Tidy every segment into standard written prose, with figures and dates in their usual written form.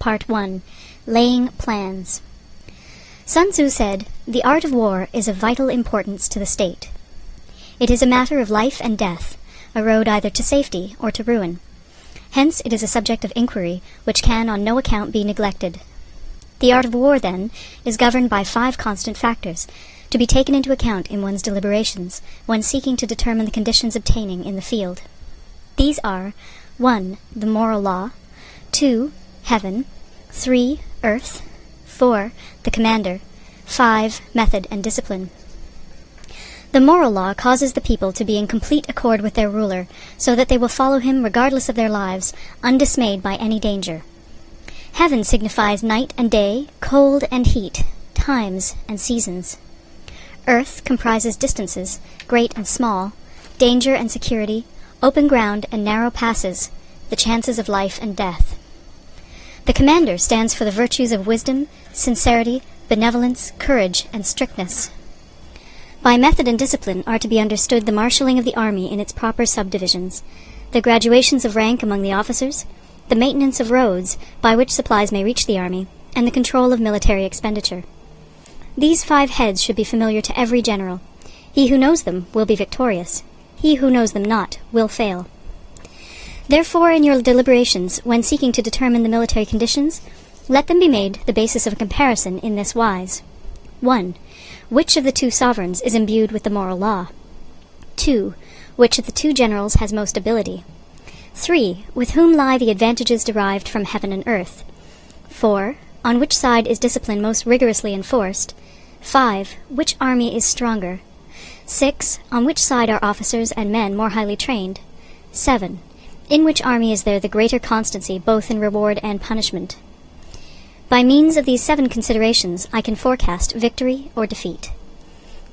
Part 1. Laying Plans. Sun Tzu said, "The art of war is of vital importance to the state. It is a matter of life and death, a road either to safety or to ruin. Hence it is a subject of inquiry which can on no account be neglected. The art of war, then, is governed by 5 constant factors, to be taken into account in one's deliberations, when seeking to determine the conditions obtaining in the field. These are 1. The moral law, 2. Heaven, 3. Earth, 4. The commander, 5. Method and discipline. The moral law causes the people to be in complete accord with their ruler, so that they will follow him regardless of their lives, undismayed by any danger. Heaven signifies night and day, cold and heat, times and seasons. Earth comprises distances, great and small, danger and security, open ground and narrow passes, the chances of life and death. The commander stands for the virtues of wisdom, sincerity, benevolence, courage, and strictness. By method and discipline are to be understood the marshalling of the army in its proper subdivisions, the graduations of rank among the officers, the maintenance of roads by which supplies may reach the army, and the control of military expenditure. These 5 heads should be familiar to every general. He who knows them will be victorious. He who knows them not will fail. Therefore, in your deliberations, when seeking to determine the military conditions, let them be made the basis of a comparison in this wise. 1. Which of the 2 sovereigns is imbued with the moral law? 2. Which of the 2 generals has most ability? 3. With whom lie the advantages derived from heaven and earth? 4. On which side is discipline most rigorously enforced? 5. Which army is stronger? 6. On which side are officers and men more highly trained? 7. In which army is there the greater constancy both in reward and punishment? By means of these 7 considerations I can forecast victory or defeat.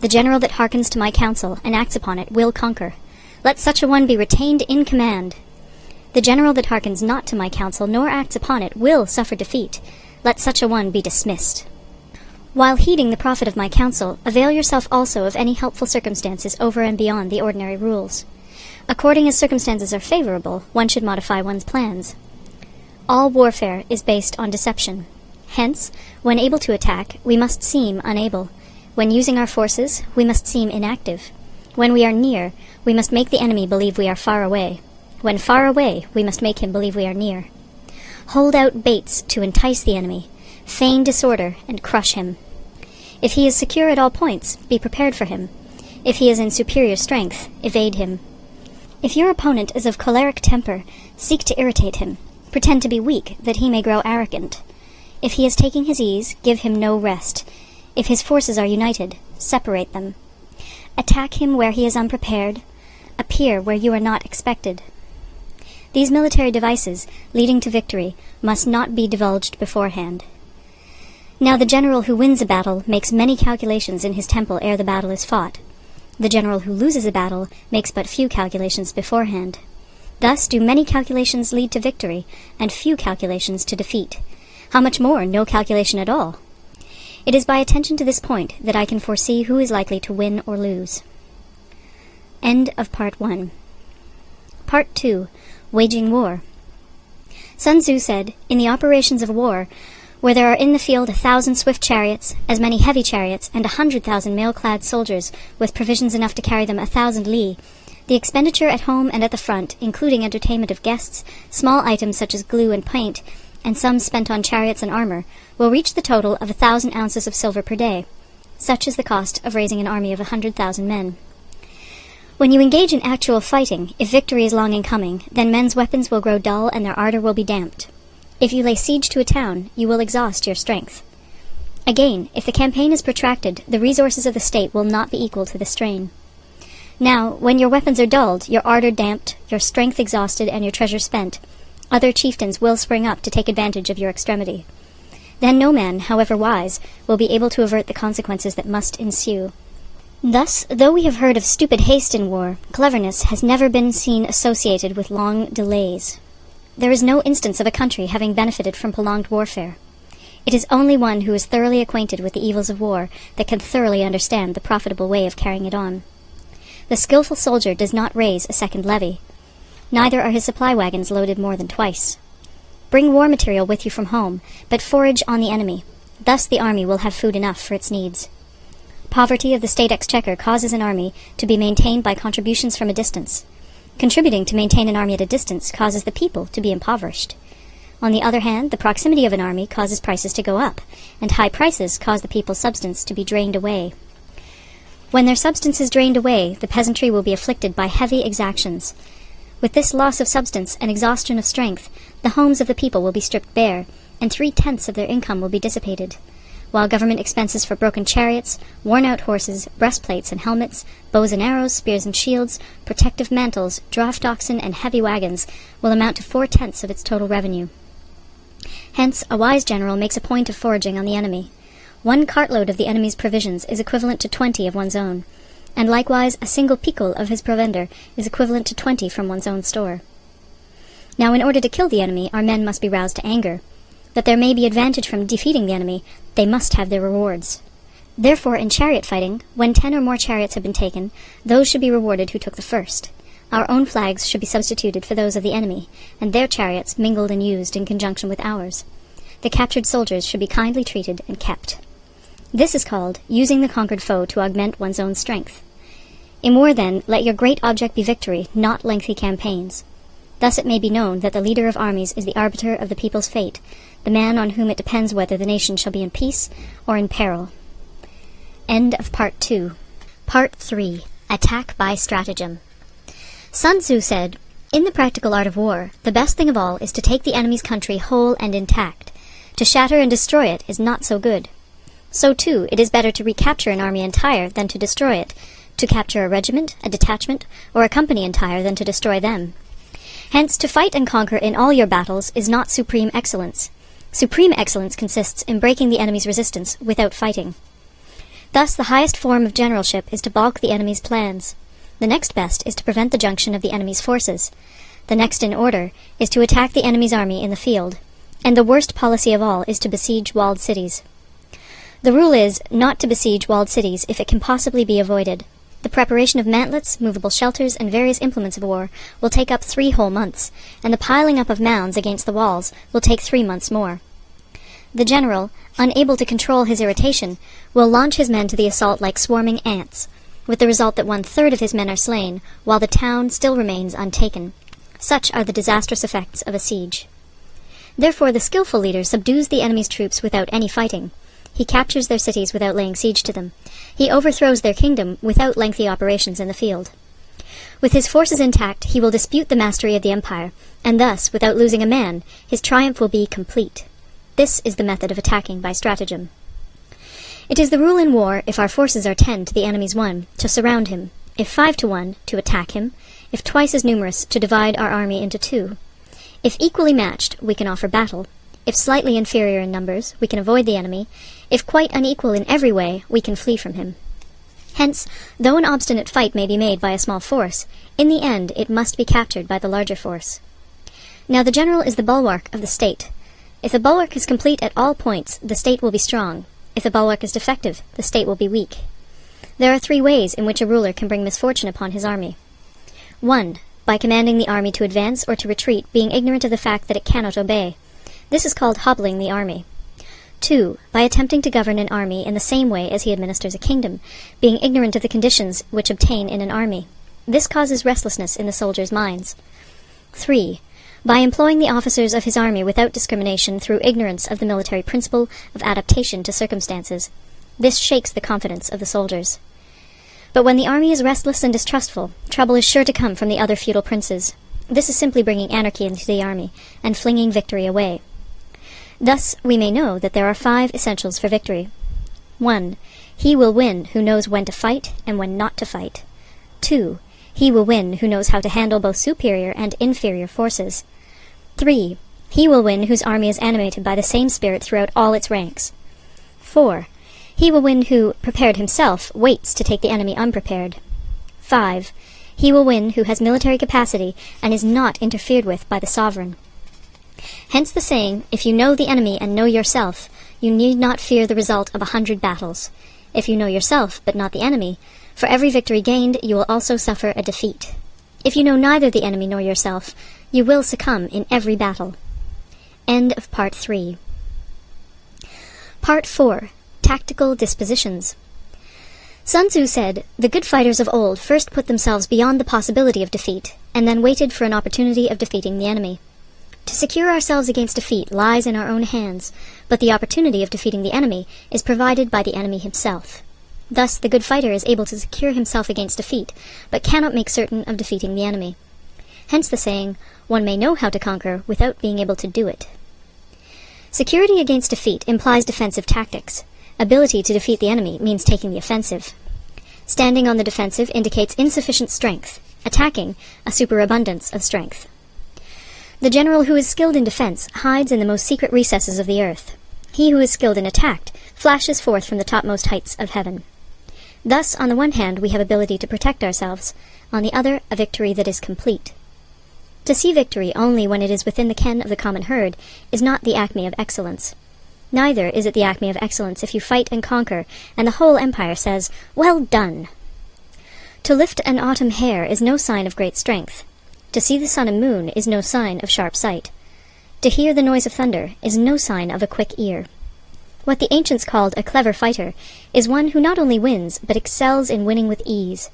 The general that hearkens to my counsel and acts upon it will conquer. Let such a one be retained in command. The general that hearkens not to my counsel nor acts upon it will suffer defeat. Let such a one be dismissed. While heeding the profit of my counsel, avail yourself also of any helpful circumstances over and beyond the ordinary rules. According as circumstances are favorable, one should modify one's plans. All warfare is based on deception. Hence, when able to attack, we must seem unable. When using our forces, we must seem inactive. When we are near, we must make the enemy believe we are far away. When far away, we must make him believe we are near. Hold out baits to entice the enemy. Feign disorder and crush him. If he is secure at all points, be prepared for him. If he is in superior strength, evade him. If your opponent is of choleric temper, seek to irritate him. Pretend to be weak, that he may grow arrogant. If he is taking his ease, give him no rest. If his forces are united, separate them. Attack him where he is unprepared. Appear where you are not expected. These military devices, leading to victory, must not be divulged beforehand. Now the general who wins a battle makes many calculations in his temple ere the battle is fought. The general who loses a battle makes but few calculations beforehand. Thus do many calculations lead to victory, and few calculations to defeat. How much more no calculation at all? It is by attention to this point that I can foresee who is likely to win or lose. End of Part 1. Part 2. Waging War. Sun Tzu said, "In the operations of war, where there are in the field 1,000 swift chariots, as many heavy chariots, and 100,000 mail-clad soldiers, with provisions enough to carry them 1,000 li, the expenditure at home and at the front, including entertainment of guests, small items such as glue and paint, and sums spent on chariots and armor, will reach the total of 1,000 ounces of silver per day. Such is the cost of raising an army of 100,000 men." When you engage in actual fighting, if victory is long in coming, then men's weapons will grow dull and their ardor will be damped. If you lay siege to a town, you will exhaust your strength. Again, if the campaign is protracted, the resources of the state will not be equal to the strain. Now, when your weapons are dulled, your ardor damped, your strength exhausted, and your treasure spent, other chieftains will spring up to take advantage of your extremity. Then no man, however wise, will be able to avert the consequences that must ensue. Thus, though we have heard of stupid haste in war, cleverness has never been seen associated with long delays. There is no instance of a country having benefited from prolonged warfare. It is only one who is thoroughly acquainted with the evils of war that can thoroughly understand the profitable way of carrying it on. The skillful soldier does not raise a second levy. Neither are his supply wagons loaded more than twice. Bring war material with you from home, but forage on the enemy. Thus the army will have food enough for its needs. Poverty of the state exchequer causes an army to be maintained by contributions from a distance. Contributing to maintain an army at a distance causes the people to be impoverished. On the other hand, the proximity of an army causes prices to go up, and high prices cause the people's substance to be drained away. When their substance is drained away, the peasantry will be afflicted by heavy exactions. With this loss of substance and exhaustion of strength, the homes of the people will be stripped bare, and 3/10 of their income will be dissipated, while government expenses for broken chariots, worn-out horses, breastplates and helmets, bows and arrows, spears and shields, protective mantles, draft oxen, and heavy wagons will amount to 4/10 of its total revenue. Hence, a wise general makes a point of foraging on the enemy. 1 cartload of the enemy's provisions is equivalent to 20 of one's own, and likewise a single picul of his provender is equivalent to 20 from one's own store. Now, in order to kill the enemy, our men must be roused to anger. That there may be advantage from defeating the enemy, they must have their rewards. Therefore, in chariot fighting, when 10 or more chariots have been taken, those should be rewarded who took the first. Our own flags should be substituted for those of the enemy, and their chariots mingled and used in conjunction with ours. The captured soldiers should be kindly treated and kept. This is called using the conquered foe to augment one's own strength. In war, then, let your great object be victory, not lengthy campaigns. Thus it may be known that the leader of armies is the arbiter of the people's fate, the man on whom it depends whether the nation shall be in peace or in peril. End of Part 2. Part 3. Attack by Stratagem. Sun Tzu said, "In the practical art of war, the best thing of all is to take the enemy's country whole and intact. To shatter and destroy it is not so good. So, too, it is better to recapture an army entire than to destroy it, to capture a regiment, a detachment, or a company entire than to destroy them. Hence, to fight and conquer in all your battles is not supreme excellence. Supreme excellence consists in breaking the enemy's resistance without fighting. Thus, the highest form of generalship is to balk the enemy's plans. The next best is to prevent the junction of the enemy's forces. The next in order is to attack the enemy's army in the field. And the worst policy of all is to besiege walled cities. The rule is not to besiege walled cities if it can possibly be avoided. The preparation of mantlets, movable shelters, and various implements of war will take up 3 whole months, and the piling up of mounds against the walls will take 3 months more. The general, unable to control his irritation, will launch his men to the assault like swarming ants, with the result that 1/3 of his men are slain, while the town still remains untaken. Such are the disastrous effects of a siege. Therefore the skillful leader subdues the enemy's troops without any fighting. He captures their cities without laying siege to them. He overthrows their kingdom without lengthy operations in the field. With his forces intact, he will dispute the mastery of the empire, and thus, without losing a man, his triumph will be complete. This is the method of attacking by stratagem. It is the rule in war, if our forces are 10 to the enemy's 1, to surround him, if 5 to 1, to attack him, if twice as numerous, to divide our army into 2. If equally matched, we can offer battle. If slightly inferior in numbers, we can avoid the enemy. If quite unequal in every way, we can flee from him. Hence, though an obstinate fight may be made by a small force, in the end it must be captured by the larger force. Now the general is the bulwark of the state. If the bulwark is complete at all points, the state will be strong. If the bulwark is defective, the state will be weak. There are 3 ways in which a ruler can bring misfortune upon his army. 1. By commanding the army to advance or to retreat, being ignorant of the fact that it cannot obey. This is called hobbling the army. 2. By attempting to govern an army in the same way as he administers a kingdom, being ignorant of the conditions which obtain in an army. This causes restlessness in the soldiers' minds. 3. By employing the officers of his army without discrimination through ignorance of the military principle of adaptation to circumstances. This shakes the confidence of the soldiers. But when the army is restless and distrustful, trouble is sure to come from the other feudal princes. This is simply bringing anarchy into the army and flinging victory away. Thus, we may know that there are 5 essentials for victory. 1. He will win who knows when to fight and when not to fight. 2. He will win who knows how to handle both superior and inferior forces. 3. He will win whose army is animated by the same spirit throughout all its ranks. 4. He will win who, prepared himself, waits to take the enemy unprepared. 5. He will win who has military capacity and is not interfered with by the sovereign. Hence the saying, if you know the enemy and know yourself, you need not fear the result of 100 battles. If you know yourself, but not the enemy, for every victory gained you will also suffer a defeat. If you know neither the enemy nor yourself, you will succumb in every battle. End of Part 3. Part 4. Tactical Dispositions. Sun Tzu said, "The good fighters of old first put themselves beyond the possibility of defeat, and then waited for an opportunity of defeating the enemy. To secure ourselves against defeat lies in our own hands, but the opportunity of defeating the enemy is provided by the enemy himself. Thus, the good fighter is able to secure himself against defeat, but cannot make certain of defeating the enemy. Hence the saying, 'One may know how to conquer without being able to do it.' Security against defeat implies defensive tactics. Ability to defeat the enemy means taking the offensive. Standing on the defensive indicates insufficient strength. Attacking, a superabundance of strength. The general who is skilled in defense hides in the most secret recesses of the earth. He who is skilled in attack flashes forth from the topmost heights of heaven. Thus, on the one hand, we have ability to protect ourselves, on the other, a victory that is complete. To see victory only when it is within the ken of the common herd is not the acme of excellence. Neither is it the acme of excellence if you fight and conquer, and the whole empire says, 'Well done!' To lift an autumn hair is no sign of great strength. To see the sun and moon is no sign of sharp sight. To hear the noise of thunder is no sign of a quick ear. What the ancients called a clever fighter is one who not only wins, but excels in winning with ease.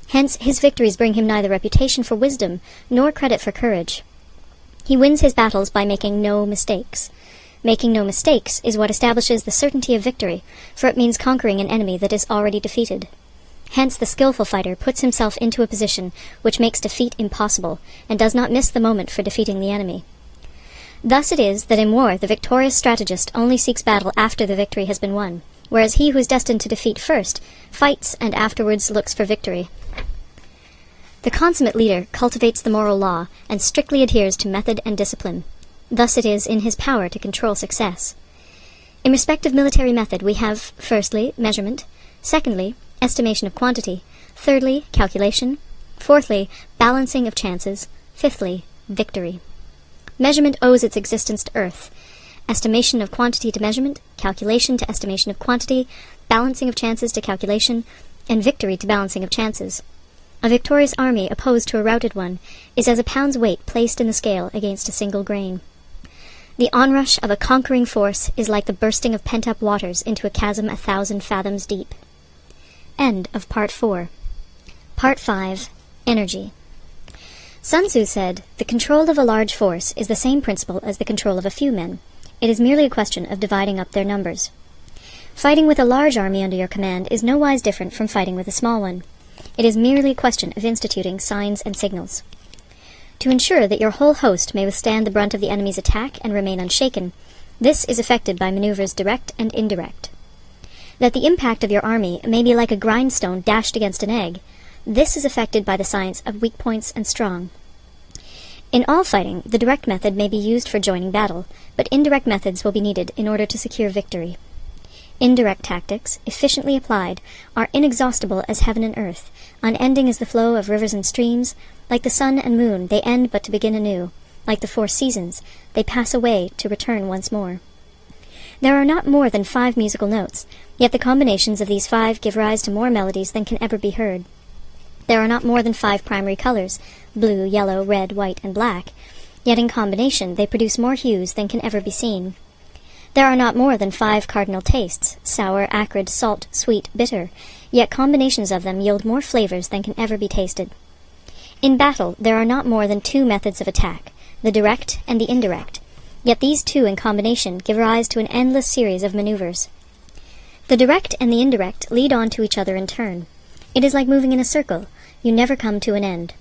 Hence, his victories bring him neither reputation for wisdom nor credit for courage. He wins his battles by making no mistakes. Making no mistakes is what establishes the certainty of victory, for it means conquering an enemy that is already defeated. Hence, the skillful fighter puts himself into a position which makes defeat impossible, and does not miss the moment for defeating the enemy. Thus it is that in war the victorious strategist only seeks battle after the victory has been won, whereas he who is destined to defeat first fights and afterwards looks for victory. The consummate leader cultivates the moral law and strictly adheres to method and discipline. Thus it is in his power to control success. In respect of military method we have, firstly, measurement, secondly, estimation of quantity, thirdly, calculation, fourthly, balancing of chances, fifthly, victory. Measurement owes its existence to earth, estimation of quantity to measurement, calculation to estimation of quantity, balancing of chances to calculation, and victory to balancing of chances. A victorious army opposed to a routed one is as a pound's weight placed in the scale against a single grain. The onrush of a conquering force is like the bursting of pent-up waters into a chasm 1,000 fathoms deep. End of Part 4. Part 5. Energy. Sun Tzu said, "The control of a large force is the same principle as the control of a few men. It is merely a question of dividing up their numbers." Fighting with a large army under your command is nowise different from fighting with a small one. It is merely a question of instituting signs and signals. To ensure that your whole host may withstand the brunt of the enemy's attack and remain unshaken, this is effected by maneuvers direct and indirect. That the impact of your army may be like a grindstone dashed against an egg, this is effected by the science of weak points and strong. In all fighting, the direct method may be used for joining battle, but indirect methods will be needed in order to secure victory. Indirect tactics, efficiently applied, are inexhaustible as heaven and earth, unending as the flow of rivers and streams. Like the sun and moon, they end but to begin anew. Like the 4 seasons, they pass away to return once more. There are not more than 5 musical notes, yet the combinations of these 5 give rise to more melodies than can ever be heard. There are not more than 5 primary colors, blue, yellow, red, white, and black, yet in combination they produce more hues than can ever be seen. There are not more than 5 cardinal tastes, sour, acrid, salt, sweet, bitter, yet combinations of them yield more flavors than can ever be tasted. In battle, there are not more than 2 methods of attack, the direct and the indirect, yet these 2 in combination give rise to an endless series of maneuvers. The direct and the indirect lead on to each other in turn. It is like moving in a circle. You never come to an end.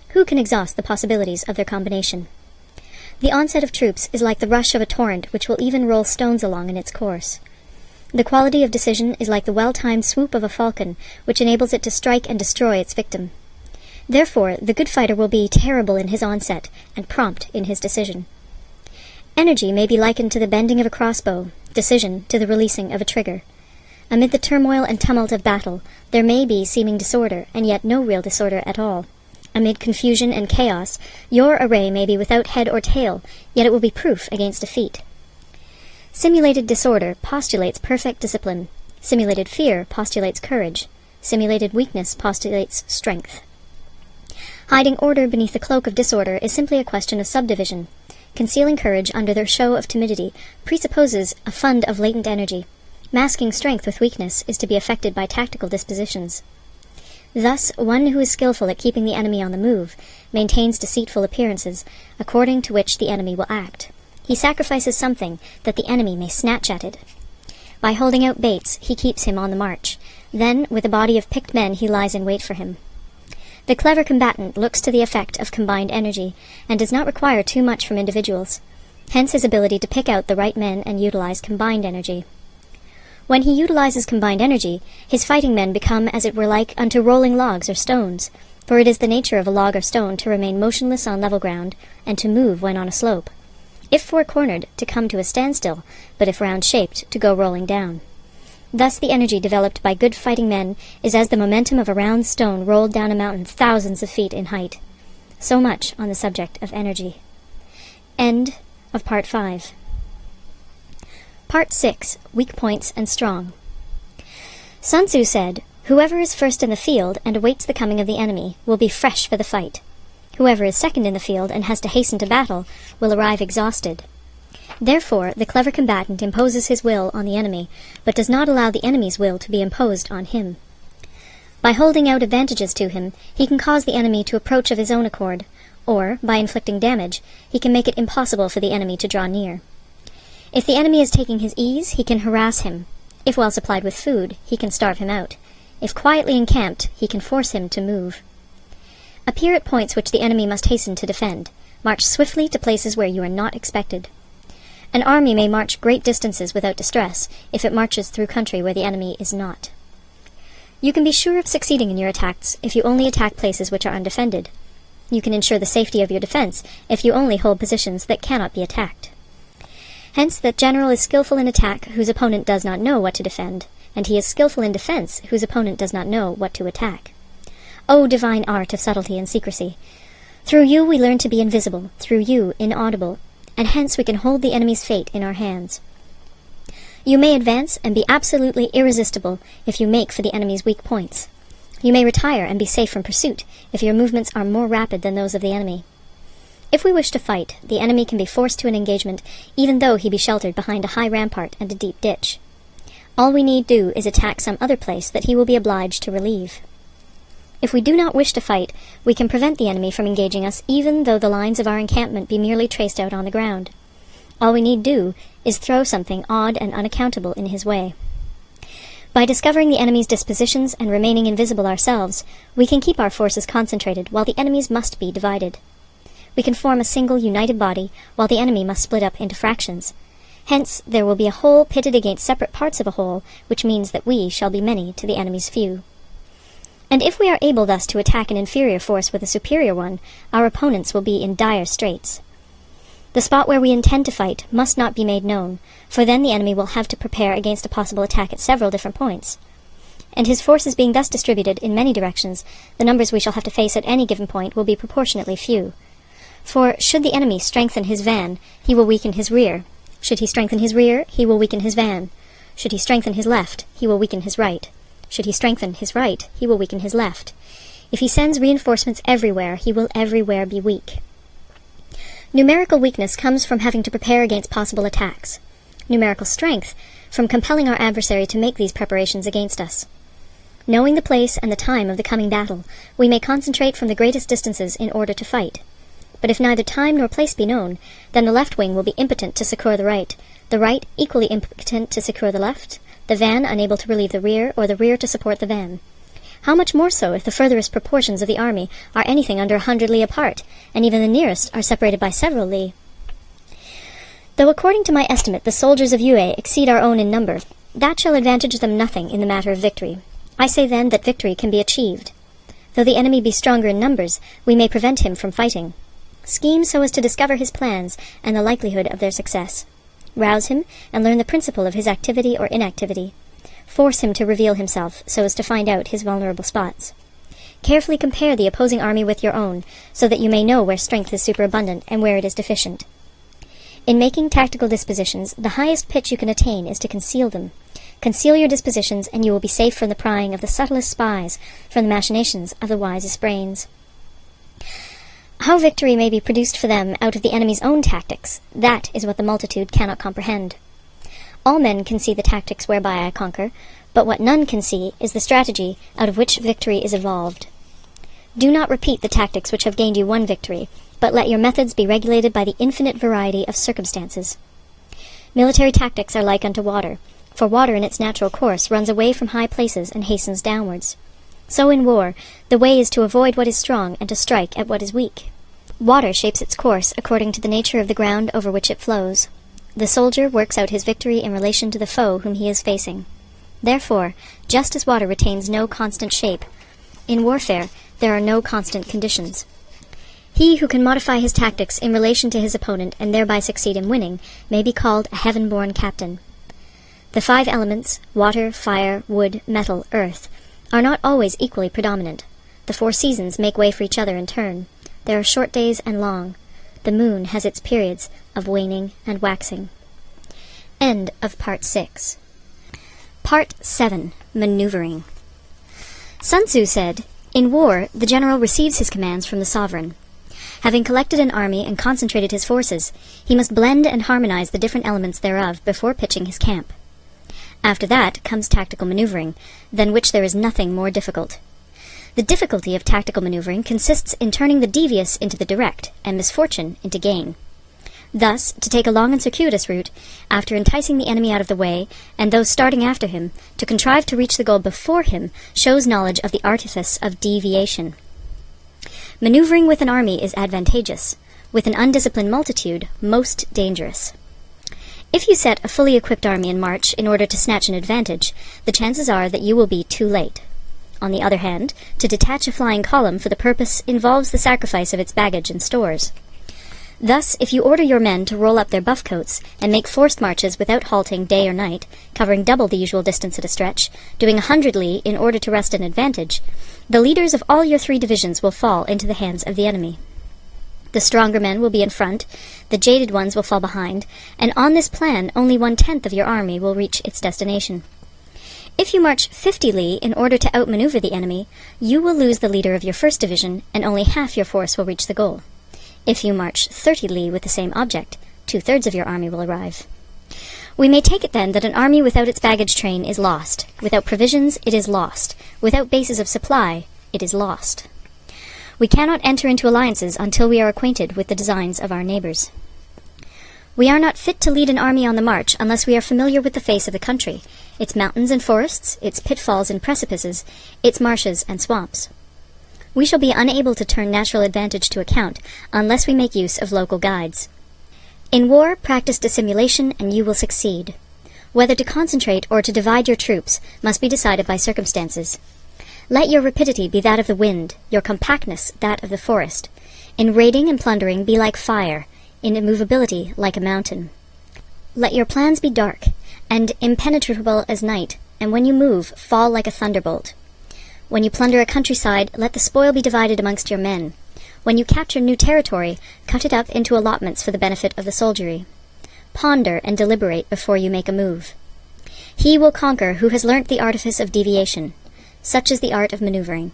Who can exhaust the possibilities of their combination? The onset of troops is like the rush of a torrent which will even roll stones along in its course. The quality of decision is like the well-timed swoop of a falcon, which enables it to strike and destroy its victim. Therefore, the good fighter will be terrible in his onset and prompt in his decision. Energy may be likened to the bending of a crossbow, decision to the releasing of a trigger. Amid the turmoil and tumult of battle, there may be seeming disorder, and yet no real disorder at all. Amid confusion and chaos, your array may be without head or tail, yet it will be proof against defeat. Simulated disorder postulates perfect discipline. Simulated fear postulates courage. Simulated weakness postulates strength. Hiding order beneath the cloak of disorder is simply a question of subdivision. concealing courage under their show of timidity, presupposes a fund of latent energy. Masking strength with weakness is to be effected by tactical dispositions. Thus, one who is skillful at keeping the enemy on the move maintains deceitful appearances, according to which the enemy will act. He sacrifices something that the enemy may snatch at it. By holding out baits, he keeps him on the march. Then, with a body of picked men, he lies in wait for him. The clever combatant looks to the effect of combined energy, and does not require too much from individuals. Hence his ability to pick out the right men and utilize combined energy. When he utilizes combined energy, his fighting men become as it were like unto rolling logs or stones, for it is the nature of a log or stone to remain motionless on level ground, and to move when on a slope. If four-cornered, to come to a standstill, but if round-shaped, to go rolling down. Thus the energy developed by good fighting men is as the momentum of a round stone rolled down a mountain thousands of feet in height. So much on the subject of energy. End of Part 5. Part 6. Weak Points and Strong. Sun Tzu said, "Whoever is first in the field and awaits the coming of the enemy will be fresh for the fight. Whoever is second in the field and has to hasten to battle will arrive exhausted." Therefore, the clever combatant imposes his will on the enemy, but does not allow the enemy's will to be imposed on him. By holding out advantages to him, he can cause the enemy to approach of his own accord, or, by inflicting damage, he can make it impossible for the enemy to draw near. If the enemy is taking his ease, he can harass him. If well supplied with food, he can starve him out. If quietly encamped, he can force him to move. Appear at points which the enemy must hasten to defend. March swiftly to places where you are not expected. An army may march great distances without distress if it marches through country where the enemy is not. You can be sure of succeeding in your attacks if you only attack places which are undefended. You can ensure the safety of your defense if you only hold positions that cannot be attacked. Hence, that general is skillful in attack whose opponent does not know what to defend, and he is skillful in defense whose opponent does not know what to attack. O divine art of subtlety and secrecy! Through you we learn to be invisible, through you inaudible, and hence we can hold the enemy's fate in our hands. You may advance and be absolutely irresistible if you make for the enemy's weak points. You may retire and be safe from pursuit if your movements are more rapid than those of the enemy. If we wish to fight, the enemy can be forced to an engagement even though he be sheltered behind a high rampart and a deep ditch. All we need do is attack some other place that he will be obliged to relieve. If we do not wish to fight, we can prevent the enemy from engaging us even though the lines of our encampment be merely traced out on the ground. All we need do is throw something odd and unaccountable in his way. By discovering the enemy's dispositions and remaining invisible ourselves, we can keep our forces concentrated while the enemy's must be divided. We can form a single united body while the enemy must split up into fractions. Hence, there will be a whole pitted against separate parts of a whole, which means that we shall be many to the enemy's few. And if we are able thus to attack an inferior force with a superior one, our opponents will be in dire straits. The spot where we intend to fight must not be made known, for then the enemy will have to prepare against a possible attack at several different points. And his forces being thus distributed in many directions, the numbers we shall have to face at any given point will be proportionately few. For, should the enemy strengthen his van, he will weaken his rear. Should he strengthen his rear, he will weaken his van. Should he strengthen his left, he will weaken his right. Should he strengthen his right, he will weaken his left. If he sends reinforcements everywhere, he will everywhere be weak. Numerical weakness comes from having to prepare against possible attacks. Numerical strength from compelling our adversary to make these preparations against us. Knowing the place and the time of the coming battle, we may concentrate from the greatest distances in order to fight. But if neither time nor place be known, then the left wing will be impotent to succour the right equally impotent to succour the left, the van unable to relieve the rear, or the rear to support the van. How much more so if the furthest proportions of the army are anything under 100 li apart, and even the nearest are separated by several li? Though according to my estimate the soldiers of Yue exceed our own in number, that shall advantage them nothing in the matter of victory. I say then that victory can be achieved. Though the enemy be stronger in numbers, we may prevent him from fighting. Scheme so as to discover his plans and the likelihood of their success. Rouse him and learn the principle of his activity or inactivity. Force him to reveal himself so as to find out his vulnerable spots. Carefully compare the opposing army with your own, so that you may know where strength is superabundant and where it is deficient. In making tactical dispositions, the highest pitch you can attain is to conceal them. Conceal your dispositions, and you will be safe from the prying of the subtlest spies, from the machinations of the wisest brains. How victory may be produced for them out of the enemy's own tactics, that is what the multitude cannot comprehend. All men can see the tactics whereby I conquer, but what none can see is the strategy out of which victory is evolved. Do not repeat the tactics which have gained you one victory, but let your methods be regulated by the infinite variety of circumstances. Military tactics are like unto water, for water in its natural course runs away from high places and hastens downwards. So in war, the way is to avoid what is strong and to strike at what is weak. Water shapes its course according to the nature of the ground over which it flows. The soldier works out his victory in relation to the foe whom he is facing. Therefore, just as water retains no constant shape, in warfare there are no constant conditions. He who can modify his tactics in relation to his opponent and thereby succeed in winning may be called a heaven-born captain. The 5 elements, water, fire, wood, metal, earth, are not always equally predominant. The 4 seasons make way for each other in turn. There are short days and long. The moon has its periods of waning and waxing. End of Part 6. Part 7. Maneuvering. Sun Tzu said, "In war, the general receives his commands from the sovereign. Having collected an army and concentrated his forces, he must blend and harmonize the different elements thereof before pitching his camp. After that comes tactical maneuvering, than which there is nothing more difficult. The difficulty of tactical maneuvering consists in turning the devious into the direct, and misfortune into gain. Thus, to take a long and circuitous route, after enticing the enemy out of the way, and those starting after him, to contrive to reach the goal before him, shows knowledge of the artifice of deviation. Maneuvering with an army is advantageous, with an undisciplined multitude, most dangerous. If you set a fully equipped army in march in order to snatch an advantage, the chances are that you will be too late. On the other hand, to detach a flying column for the purpose involves the sacrifice of its baggage and stores. Thus, if you order your men to roll up their buff coats and make forced marches without halting day or night, covering double the usual distance at a stretch, doing 100 li in order to wrest an advantage, the leaders of all your 3 divisions will fall into the hands of the enemy. The stronger men will be in front, the jaded ones will fall behind, and on this plan only 1/10 of your army will reach its destination. If you march 50 li in order to outmaneuver the enemy, you will lose the leader of your first division, and only half your force will reach the goal. If you march 30 li with the same object, 2/3 of your army will arrive. We may take it then that an army without its baggage train is lost. Without provisions, it is lost. Without bases of supply, it is lost. We cannot enter into alliances until we are acquainted with the designs of our neighbors. We are not fit to lead an army on the march unless we are familiar with the face of the country, its mountains and forests, its pitfalls and precipices, its marshes and swamps. We shall be unable to turn natural advantage to account unless we make use of local guides. In war, practice dissimulation and you will succeed. Whether to concentrate or to divide your troops must be decided by circumstances. Let your rapidity be that of the wind, your compactness that of the forest. In raiding and plundering be like fire, in immovability like a mountain. Let your plans be dark, and impenetrable as night, and when you move, fall like a thunderbolt. When you plunder a countryside, let the spoil be divided amongst your men. When you capture new territory, cut it up into allotments for the benefit of the soldiery. Ponder and deliberate before you make a move. He will conquer who has learnt the artifice of deviation. Such is the art of maneuvering.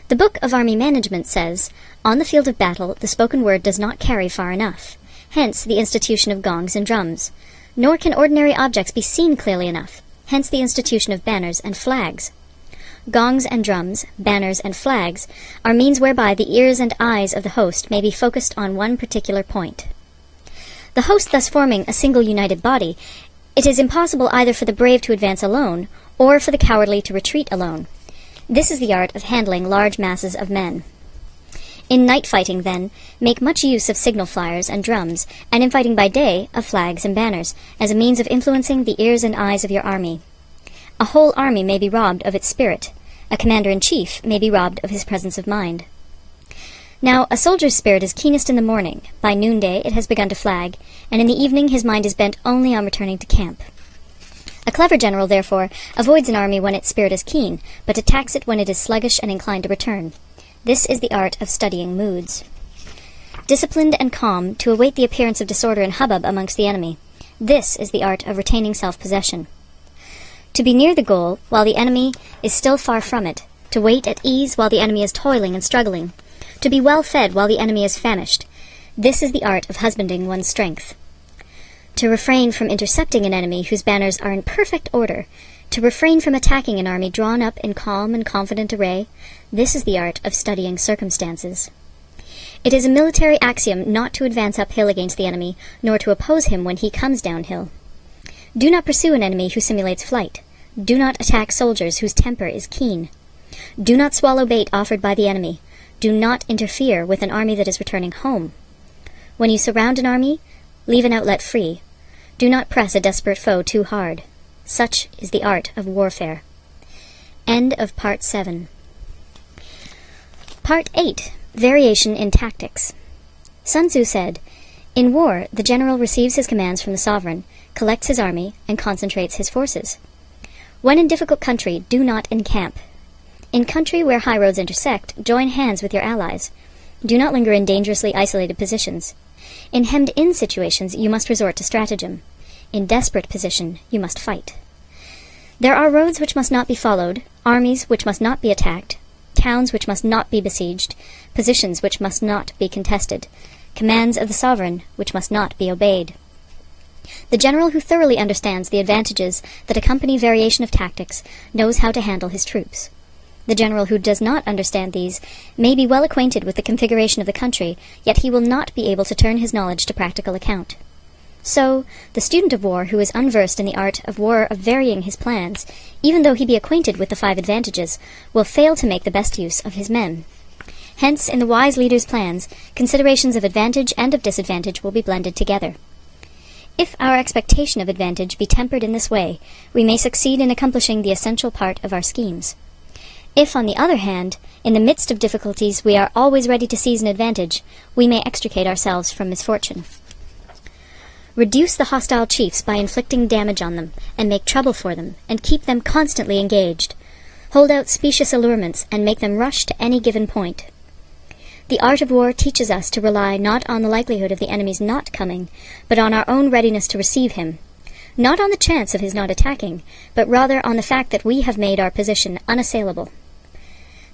The Book of Army Management says, "On the field of battle, the spoken word does not carry far enough. Hence the institution of gongs and drums. Nor can ordinary objects be seen clearly enough. Hence the institution of banners and flags. Gongs and drums, banners and flags, are means whereby the ears and eyes of the host may be focused on one particular point. The host thus forming a single united body, it is impossible either for the brave to advance alone, or for the cowardly to retreat alone. This is the art of handling large masses of men. In night fighting, then, make much use of signal flyers and drums, and in fighting by day, of flags and banners, as a means of influencing the ears and eyes of your army. A whole army may be robbed of its spirit. A commander-in-chief may be robbed of his presence of mind. Now, a soldier's spirit is keenest in the morning. By noonday it has begun to flag, and in the evening his mind is bent only on returning to camp. A clever general, therefore, avoids an army when its spirit is keen, but attacks it when it is sluggish and inclined to return. This is the art of studying moods. Disciplined and calm, to await the appearance of disorder and hubbub amongst the enemy. This is the art of retaining self-possession. To be near the goal while the enemy is still far from it, to wait at ease while the enemy is toiling and struggling, To be well fed while the enemy is famished. This is the art of husbanding one's strength. To refrain from intercepting an enemy whose banners are in perfect order. To refrain from attacking an army drawn up in calm and confident array. This is the art of studying circumstances. It is a military axiom not to advance uphill against the enemy, nor to oppose him when he comes downhill. Do not pursue an enemy who simulates flight. Do not attack soldiers whose temper is keen. Do not swallow bait offered by the enemy. Do not interfere with an army that is returning home. When you surround an army, leave an outlet free. Do not press a desperate foe too hard. Such is the art of warfare. End of Part 7. Part 8. Variation in Tactics. Sun Tzu said, "In war, the general receives his commands from the sovereign, collects his army, and concentrates his forces. When in difficult country, do not encamp. In country where high roads intersect, join hands with your allies. Do not linger in dangerously isolated positions. In hemmed-in situations, you must resort to stratagem. In desperate position, you must fight. There are roads which must not be followed, armies which must not be attacked, towns which must not be besieged, positions which must not be contested, commands of the sovereign which must not be obeyed." The general who thoroughly understands the advantages that accompany variation of tactics knows how to handle his troops. The general who does not understand these may be well acquainted with the configuration of the country, yet he will not be able to turn his knowledge to practical account. So, the student of war who is unversed in the art of war of varying his plans, even though he be acquainted with the 5 advantages, will fail to make the best use of his men. Hence, in the wise leader's plans, considerations of advantage and of disadvantage will be blended together. If our expectation of advantage be tempered in this way, we may succeed in accomplishing the essential part of our schemes. If, on the other hand, in the midst of difficulties we are always ready to seize an advantage, we may extricate ourselves from misfortune. Reduce the hostile chiefs by inflicting damage on them, and make trouble for them, and keep them constantly engaged. Hold out specious allurements, and make them rush to any given point. The art of war teaches us to rely not on the likelihood of the enemy's not coming, but on our own readiness to receive him. Not on the chance of his not attacking, but rather on the fact that we have made our position unassailable.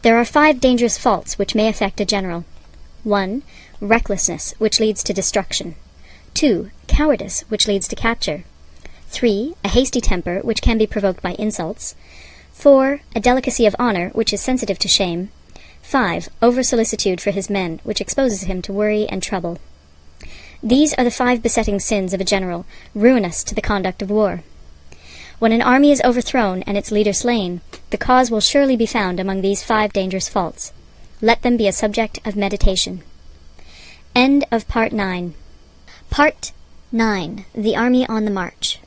There are 5 dangerous faults which may affect a general. 1. Recklessness, which leads to destruction. 2. Cowardice, which leads to capture. 3. A hasty temper, which can be provoked by insults. 4. A delicacy of honor, which is sensitive to shame. 5. Over-solicitude for his men, which exposes him to worry and trouble. These are the 5 besetting sins of a general, ruinous to the conduct of war. When an army is overthrown and its leader slain, the cause will surely be found among these 5 dangerous faults. Let them be a subject of meditation. End of Part 9. Part 9. The Army on the March.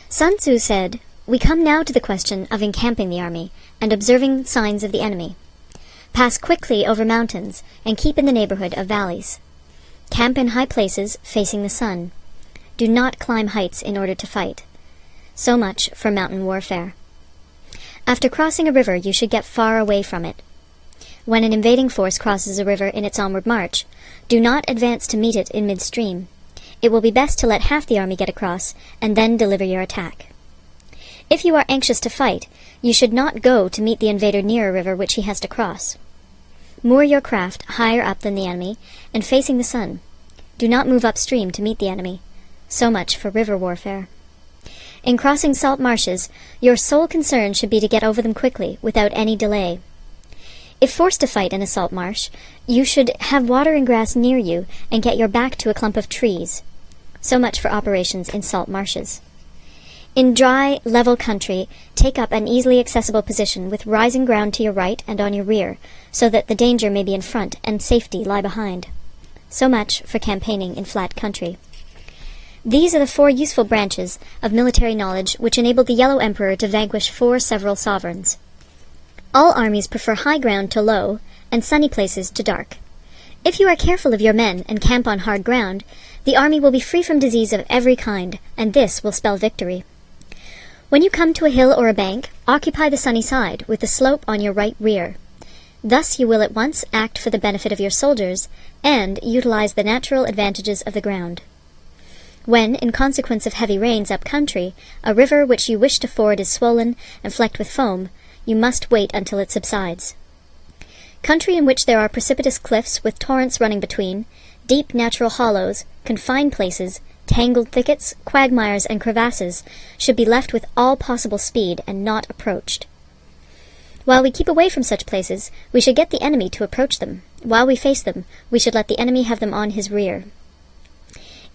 Sun Tzu said, "We come now to the question of encamping the army, and observing signs of the enemy. Pass quickly over mountains, and keep in the neighborhood of valleys. Camp in high places, facing the sun. Do not climb heights in order to fight." So much for mountain warfare. After crossing a river, you should get far away from it. When an invading force crosses a river in its onward march, do not advance to meet it in midstream. It will be best to let half the army get across, and then deliver your attack. If you are anxious to fight, you should not go to meet the invader near a river which he has to cross. Moor your craft higher up than the enemy, and facing the sun. Do not move upstream to meet the enemy. So much for river warfare. In crossing salt marshes, your sole concern should be to get over them quickly, without any delay. If forced to fight in a salt marsh, you should have water and grass near you, and get your back to a clump of trees. So much for operations in salt marshes. In dry, level country, take up an easily accessible position with rising ground to your right and on your rear, so that the danger may be in front and safety lie behind. So much for campaigning in flat country. These are the 4 useful branches of military knowledge which enabled the Yellow Emperor to vanquish 4 several sovereigns. All armies prefer high ground to low, and sunny places to dark. If you are careful of your men and camp on hard ground, the army will be free from disease of every kind, and this will spell victory. When you come to a hill or a bank, occupy the sunny side, with the slope on your right rear. Thus you will at once act for the benefit of your soldiers, and utilize the natural advantages of the ground. When, in consequence of heavy rains up country, a river which you wish to ford is swollen and flecked with foam, you must wait until it subsides. Country in which there are precipitous cliffs with torrents running between, deep natural hollows, confined places, tangled thickets, quagmires, and crevasses should be left with all possible speed and not approached. While we keep away from such places, we should get the enemy to approach them. While we face them, we should let the enemy have them on his rear.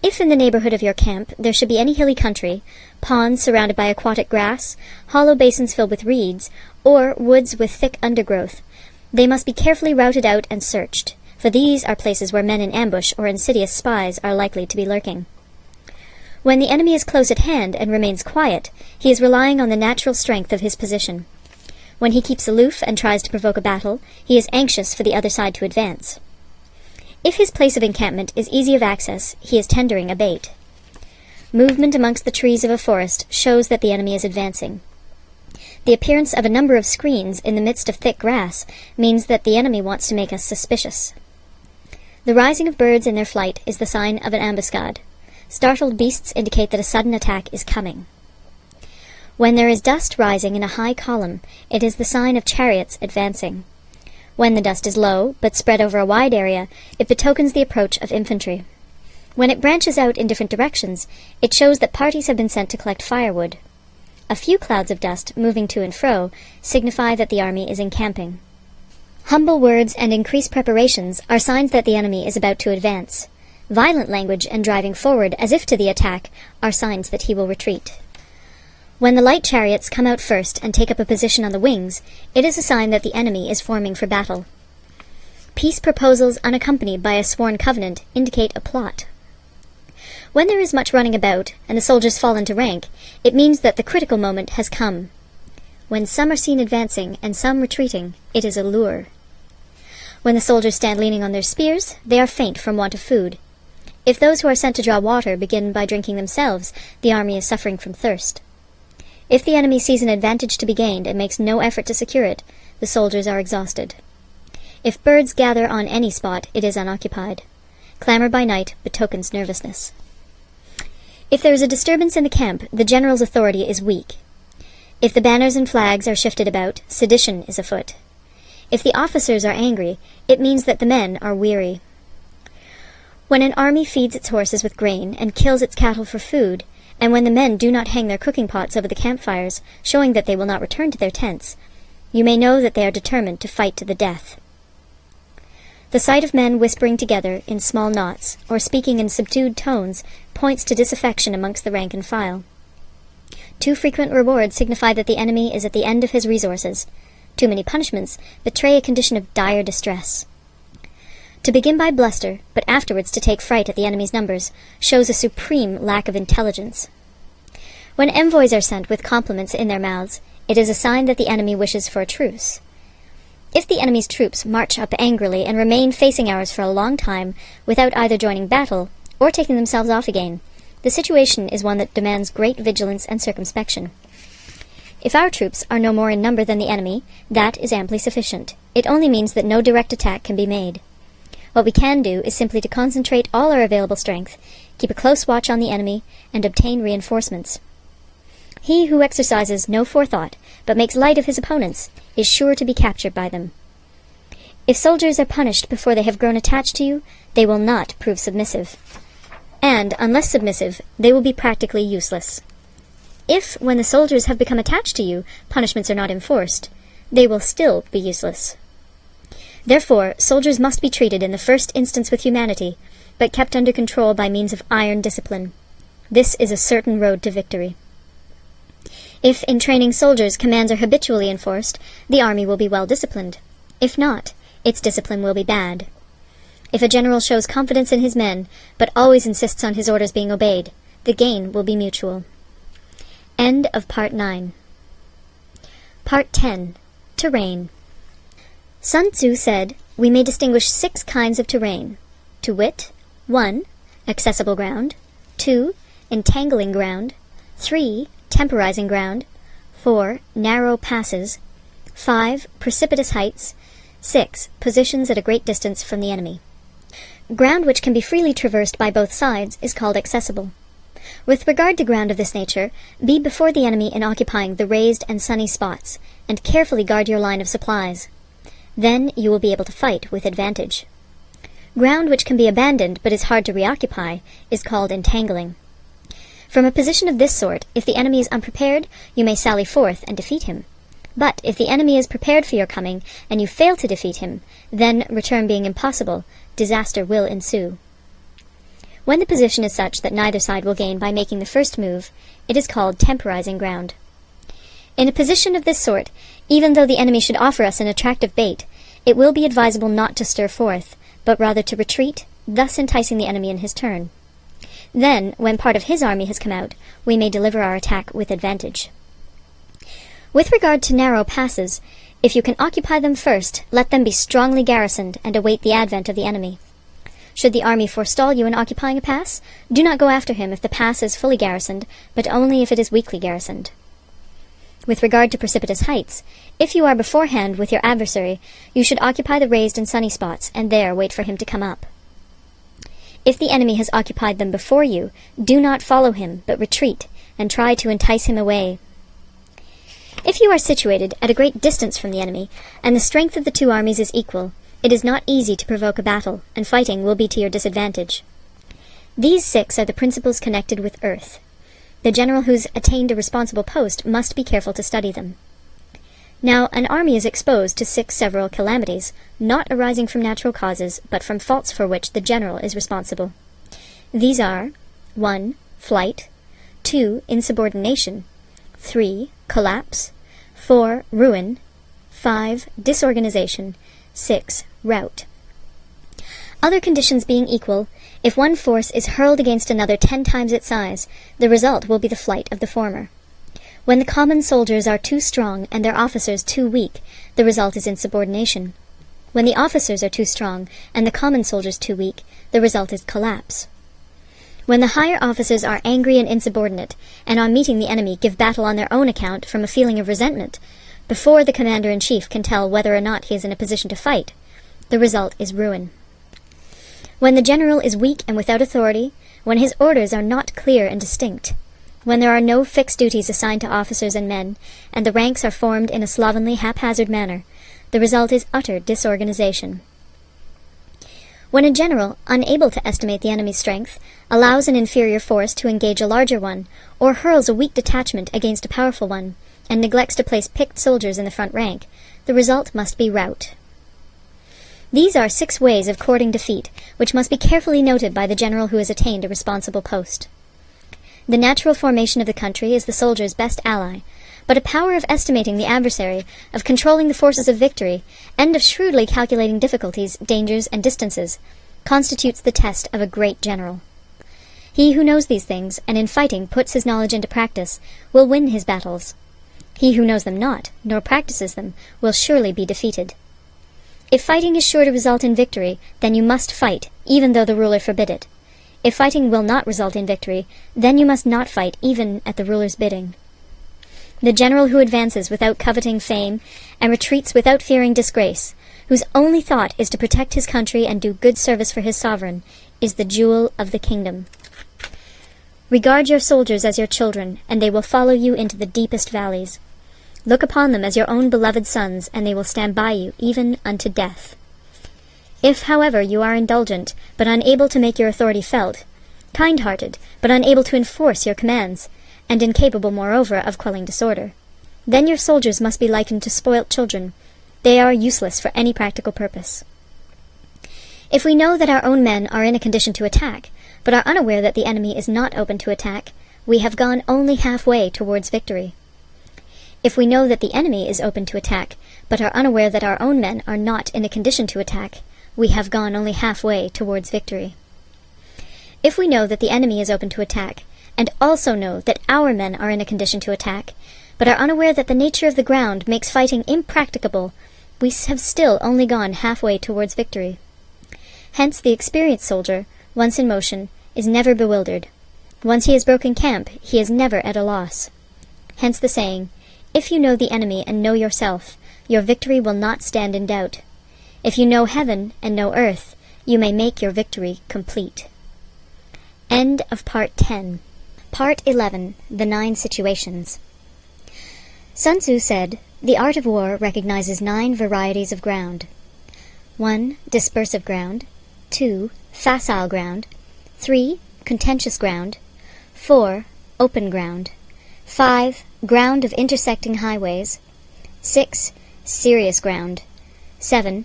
If in the neighborhood of your camp there should be any hilly country, ponds surrounded by aquatic grass, hollow basins filled with reeds, or woods with thick undergrowth, they must be carefully routed out and searched, for these are places where men in ambush or insidious spies are likely to be lurking. When the enemy is close at hand and remains quiet, he is relying on the natural strength of his position. When he keeps aloof and tries to provoke a battle, he is anxious for the other side to advance. If his place of encampment is easy of access, he is tendering a bait. Movement amongst the trees of a forest shows that the enemy is advancing. The appearance of a number of screens in the midst of thick grass means that the enemy wants to make us suspicious. The rising of birds in their flight is the sign of an ambuscade. Startled beasts indicate that a sudden attack is coming. When there is dust rising in a high column, it is the sign of chariots advancing. When the dust is low, but spread over a wide area, it betokens the approach of infantry. When it branches out in different directions, it shows that parties have been sent to collect firewood. A few clouds of dust, moving to and fro, signify that the army is encamping. Humble words and increased preparations are signs that the enemy is about to advance. Violent language and driving forward as if to the attack are signs that he will retreat. When the light chariots come out first and take up a position on the wings, it is a sign that the enemy is forming for battle. Peace proposals unaccompanied by a sworn covenant indicate a plot. When there is much running about and the soldiers fall into rank, it means that the critical moment has come. When some are seen advancing and some retreating, it is a lure. When the soldiers stand leaning on their spears, they are faint from want of food. If those who are sent to draw water begin by drinking themselves, the army is suffering from thirst. If the enemy sees an advantage to be gained and makes no effort to secure it, the soldiers are exhausted. If birds gather on any spot, it is unoccupied. Clamor by night betokens nervousness. If there is a disturbance in the camp, the general's authority is weak. If the banners and flags are shifted about, sedition is afoot. If the officers are angry, it means that the men are weary. When an army feeds its horses with grain and kills its cattle for food, and when the men do not hang their cooking pots over the campfires, showing that they will not return to their tents, you may know that they are determined to fight to the death. The sight of men whispering together in small knots, or speaking in subdued tones, points to disaffection amongst the rank and file. Too frequent rewards signify that the enemy is at the end of his resources. Too many punishments betray a condition of dire distress. To begin by bluster, but afterwards to take fright at the enemy's numbers, shows a supreme lack of intelligence. When envoys are sent with compliments in their mouths, it is a sign that the enemy wishes for a truce. If the enemy's troops march up angrily and remain facing ours for a long time without either joining battle or taking themselves off again, the situation is one that demands great vigilance and circumspection. If our troops are no more in number than the enemy, that is amply sufficient. It only means that no direct attack can be made. What we can do is simply to concentrate all our available strength, keep a close watch on the enemy, and obtain reinforcements. He who exercises no forethought, but makes light of his opponents, is sure to be captured by them. If soldiers are punished before they have grown attached to you, they will not prove submissive. And, unless submissive, they will be practically useless. If, when the soldiers have become attached to you, punishments are not enforced, they will still be useless. Therefore, soldiers must be treated in the first instance with humanity, but kept under control by means of iron discipline. This is a certain road to victory. If, in training soldiers, commands are habitually enforced, the army will be well disciplined. If not, its discipline will be bad. If a general shows confidence in his men, but always insists on his orders being obeyed, the gain will be mutual. End of Part 9. Part 10. Terrain. Sun Tzu said, we may distinguish 6 kinds of terrain, to wit, 1. Accessible ground, 2. Entangling ground, 3. Temporizing ground, 4. Narrow passes, 5. Precipitous heights, 6. Positions at a great distance from the enemy. Ground which can be freely traversed by both sides is called accessible. With regard to ground of this nature, be before the enemy in occupying the raised and sunny spots, and carefully guard your line of supplies. Then you will be able to fight with advantage. Ground which can be abandoned but is hard to reoccupy is called entangling. From a position of this sort, if the enemy is unprepared, you may sally forth and defeat him. But if the enemy is prepared for your coming, and you fail to defeat him, then, return being impossible, disaster will ensue. When the position is such that neither side will gain by making the first move, it is called temporizing ground. In a position of this sort, even though the enemy should offer us an attractive bait, it will be advisable not to stir forth, but rather to retreat, thus enticing the enemy in his turn. Then, when part of his army has come out, we may deliver our attack with advantage. With regard to narrow passes, if you can occupy them first, let them be strongly garrisoned and await the advent of the enemy. Should the army forestall you in occupying a pass, do not go after him if the pass is fully garrisoned, but only if it is weakly garrisoned. With regard to precipitous heights, if you are beforehand with your adversary, you should occupy the raised and sunny spots, and there wait for him to come up. If the enemy has occupied them before you, do not follow him, but retreat, and try to entice him away. If you are situated at a great distance from the enemy, and the strength of the two armies is equal, it is not easy to provoke a battle, and fighting will be to your disadvantage. These 6 are the principles connected with earth. The general who's attained a responsible post must be careful to study them. Now, an army is exposed to 6 several calamities, not arising from natural causes, but from faults for which the general is responsible. These are 1. Flight, 2. Insubordination, 3. Collapse, 4. Ruin, 5. Disorganization, 6. Rout. Other conditions being equal, if one force is hurled against another 10 times its size, the result will be the flight of the former. When the common soldiers are too strong and their officers too weak, the result is insubordination. When the officers are too strong and the common soldiers too weak, the result is collapse. When the higher officers are angry and insubordinate, and on meeting the enemy give battle on their own account from a feeling of resentment, before the commander-in-chief can tell whether or not he is in a position to fight, the result is ruin. When the general is weak and without authority, when his orders are not clear and distinct, when there are no fixed duties assigned to officers and men, and the ranks are formed in a slovenly, haphazard manner, the result is utter disorganization. When a general, unable to estimate the enemy's strength, allows an inferior force to engage a larger one, or hurls a weak detachment against a powerful one, and neglects to place picked soldiers in the front rank, the result must be rout. These are 6 ways of courting defeat, which must be carefully noted by the general who has attained a responsible post. The natural formation of the country is the soldier's best ally, but a power of estimating the adversary, of controlling the forces of victory, and of shrewdly calculating difficulties, dangers, and distances, constitutes the test of a great general. He who knows these things, and in fighting puts his knowledge into practice, will win his battles. He who knows them not, nor practices them, will surely be defeated. If fighting is sure to result in victory, then you must fight, even though the ruler forbid it. If fighting will not result in victory, then you must not fight, even at the ruler's bidding. The general who advances without coveting fame, and retreats without fearing disgrace, whose only thought is to protect his country and do good service for his sovereign, is the jewel of the kingdom. Regard your soldiers as your children, and they will follow you into the deepest valleys. Look upon them as your own beloved sons, and they will stand by you even unto death. If, however, you are indulgent, but unable to make your authority felt, kind-hearted, but unable to enforce your commands, and incapable, moreover, of quelling disorder, then your soldiers must be likened to spoilt children. They are useless for any practical purpose. If we know that our own men are in a condition to attack, but are unaware that the enemy is not open to attack, we have gone only halfway towards victory. If we know that the enemy is open to attack, but are unaware that our own men are not in a condition to attack, we have gone only halfway towards victory. If we know that the enemy is open to attack, and also know that our men are in a condition to attack, but are unaware that the nature of the ground makes fighting impracticable, we have still only gone halfway towards victory. Hence the experienced soldier, once in motion, is never bewildered. Once he has broken camp, he is never at a loss. Hence the saying, if you know the enemy and know yourself, your victory will not stand in doubt. If you know heaven and know earth, you may make your victory complete. End of Part 10. Part 11. The 9 Situations. Sun Tzu said, The art of war recognizes 9 varieties of ground. 1. Dispersive ground. 2. Facile ground. 3. Contentious ground. 4. Open ground. 5. Ground of intersecting highways. 6. Serious ground. 7.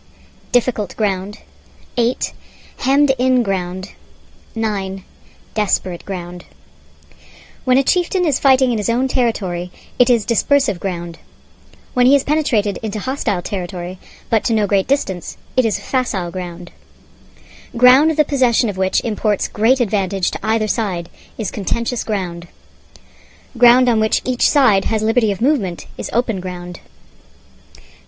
Difficult ground. 8. Hemmed-in ground. 9. Desperate ground. When a chieftain is fighting in his own territory, it is dispersive ground. When he has penetrated into hostile territory, but to no great distance, it is facile ground. Ground the possession of which imports great advantage to either side is contentious ground. Ground on which each side has liberty of movement is open ground.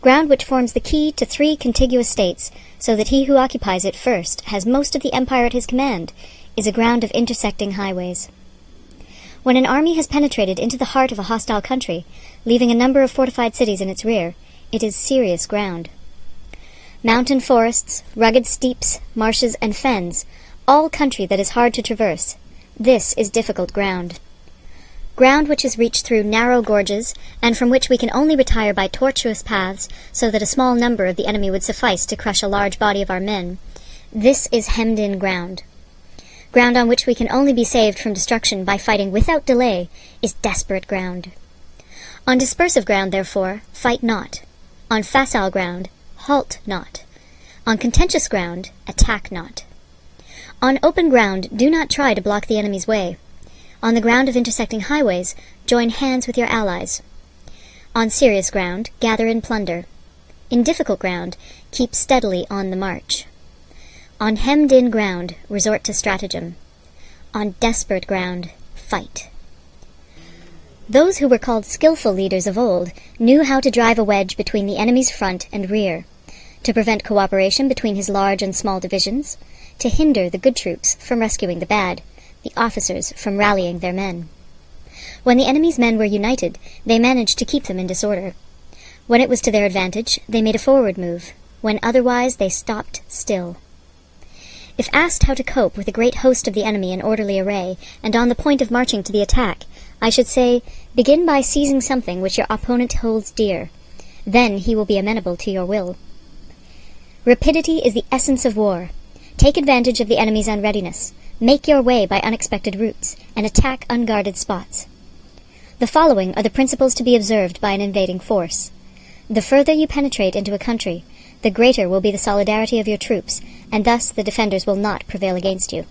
Ground which forms the key to 3 contiguous states, so that he who occupies it first has most of the empire at his command, is a ground of intersecting highways. When an army has penetrated into the heart of a hostile country, leaving a number of fortified cities in its rear, it is serious ground. Mountain forests, rugged steeps, marshes, and fens, all country that is hard to traverse, this is difficult ground. Ground which is reached through narrow gorges, and from which we can only retire by tortuous paths, so that a small number of the enemy would suffice to crush a large body of our men, this is hemmed-in ground. Ground on which we can only be saved from destruction by fighting without delay is desperate ground. On dispersive ground, therefore, fight not. On facile ground, halt not. On contentious ground, attack not. On open ground, do not try to block the enemy's way. On the ground of intersecting highways, join hands with your allies. On serious ground, gather in plunder. In difficult ground, keep steadily on the march. On hemmed-in ground, resort to stratagem. On desperate ground, fight. Those who were called skillful leaders of old knew how to drive a wedge between the enemy's front and rear, to prevent cooperation between his large and small divisions, to hinder the good troops from rescuing the bad, the officers from rallying their men. When the enemy's men were united, they managed to keep them in disorder. When it was to their advantage, they made a forward move. When otherwise, they stopped still. If asked how to cope with a great host of the enemy in orderly array, and on the point of marching to the attack, I should say, begin by seizing something which your opponent holds dear. Then he will be amenable to your will. Rapidity is the essence of war. Take advantage of the enemy's unreadiness. Make your way by unexpected routes, and attack unguarded spots. The following are the principles to be observed by an invading force. The further you penetrate into a country, the greater will be the solidarity of your troops, and thus the defenders will not prevail against you.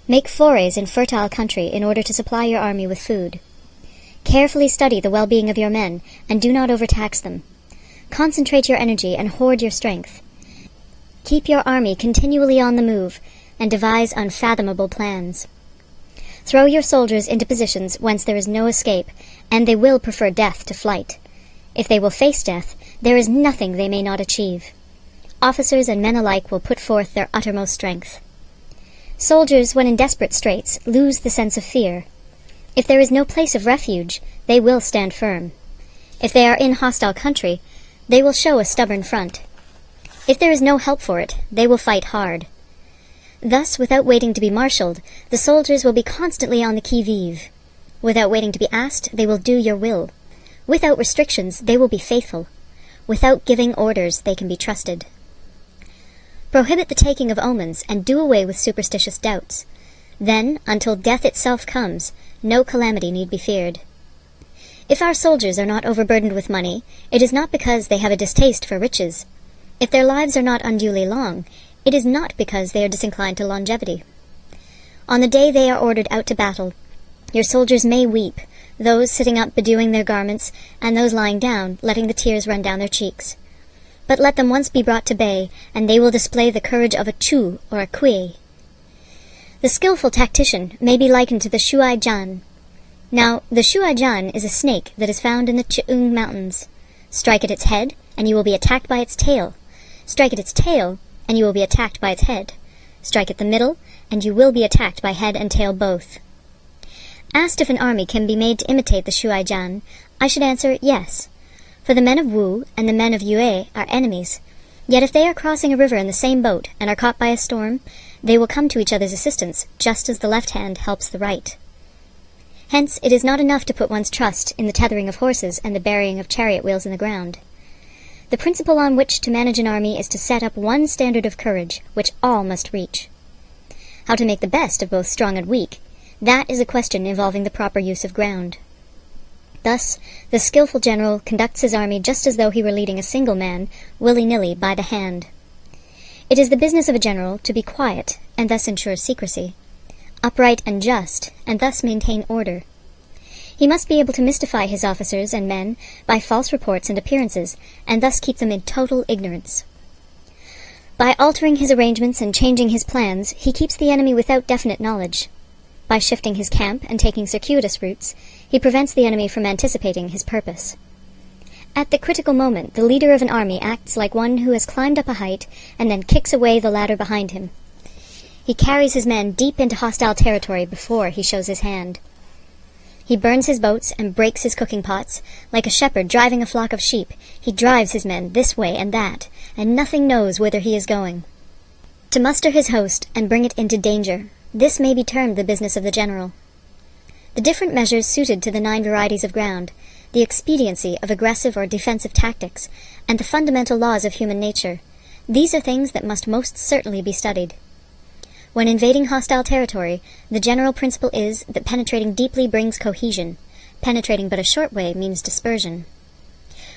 Make forays in fertile country in order to supply your army with food. Carefully study the well-being of your men, and do not overtax them. Concentrate your energy and hoard your strength. Keep your army continually on the move, and devise unfathomable plans. Throw your soldiers into positions whence there is no escape, and they will prefer death to flight. If they will face death, there is nothing they may not achieve. Officers and men alike will put forth their uttermost strength. Soldiers, when in desperate straits, lose the sense of fear. If there is no place of refuge, they will stand firm. If they are in hostile country, they will show a stubborn front. If there is no help for it, they will fight hard. Thus, without waiting to be marshaled, the soldiers will be constantly on the qui-vive. Without waiting to be asked, they will do your will. Without restrictions, they will be faithful. Without giving orders, they can be trusted. Prohibit the taking of omens, and do away with superstitious doubts. Then, until death itself comes, no calamity need be feared. If our soldiers are not overburdened with money, it is not because they have a distaste for riches. If their lives are not unduly long, it is not because they are disinclined to longevity. On the day they are ordered out to battle, your soldiers may weep, those sitting up bedewing their garments, and those lying down, letting the tears run down their cheeks. But let them once be brought to bay, and they will display the courage of a Chu or a Kui. The skillful tactician may be likened to the Shuai Jan. Now, the Shuai Jan is a snake that is found in the Cheung Mountains. Strike at its head, and you will be attacked by its tail. Strike at its tail, and you will be attacked by its head. Strike at the middle, and you will be attacked by head and tail both. Asked if an army can be made to imitate the Shuai Jan, I should answer yes. For the men of Wu and the men of Yue are enemies. Yet if they are crossing a river in the same boat and are caught by a storm, they will come to each other's assistance, just as the left hand helps the right. Hence, it is not enough to put one's trust in the tethering of horses and the burying of chariot wheels in the ground. The principle on which to manage an army is to set up one standard of courage, which all must reach. How to make the best of both strong and weak, that is a question involving the proper use of ground. Thus, the skillful general conducts his army just as though he were leading a single man, willy-nilly, by the hand. It is the business of a general to be quiet, and thus ensure secrecy, upright and just, and thus maintain order. He must be able to mystify his officers and men by false reports and appearances, and thus keep them in total ignorance. By altering his arrangements and changing his plans, he keeps the enemy without definite knowledge. By shifting his camp and taking circuitous routes, he prevents the enemy from anticipating his purpose. At the critical moment, the leader of an army acts like one who has climbed up a height and then kicks away the ladder behind him. He carries his men deep into hostile territory before he shows his hand. He burns his boats and breaks his cooking pots. Like a shepherd driving a flock of sheep, he drives his men this way and that, and nothing knows whither he is going. To muster his host and bring it into danger, this may be termed the business of the general. The different measures suited to the 9 varieties of ground, the expediency of aggressive or defensive tactics, and the fundamental laws of human nature, these are things that must most certainly be studied. When invading hostile territory, the general principle is that penetrating deeply brings cohesion. Penetrating but a short way means dispersion.